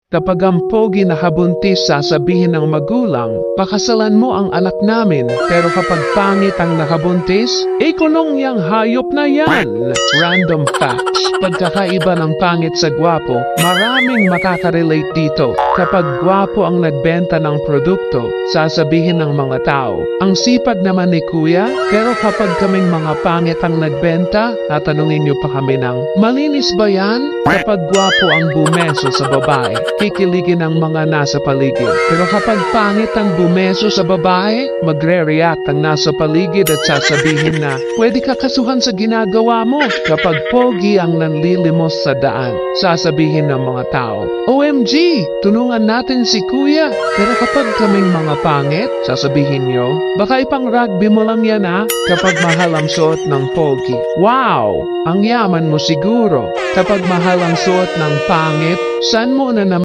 Kapag ang pogi nakabuntis, sasabihin ng magulang, pakasalan mo ang anak namin. Pero kapag pangit ang nakabuntis, kulong yang hayop na yan. Random facts. Pagkakaiba ng pangit sa gwapo, maraming makaka-relate dito. Kapag gwapo ang nagbenta ng produkto, sasabihin ng mga tao, ang sipag naman ni kuya. Pero kapag kaming mga pangit ang nagbenta, tatanungin niyo pa kami ng, malinis ba yan? Kapag gwapo ang bumeso sa babae, kikiligin ang mga nasa paligid. Pero kapag pangit ang bumeso sa babae, magre-react ang nasa paligid at sasabihin na, pwede ka kasuhan sa ginagawa mo. Kapag pogi ang nanlilimos sa daan, sasabihin ng mga tao, OMG, tulungan natin si kuya. Pero kapag kaming mga pangit, sasabihin nyo, baka ipang rugby mo lang yan ha. Kapag mahal ang suot ng pogi, wow, ang yaman mo siguro. Kapag mahal ang suot ng pangit, saan mo na naman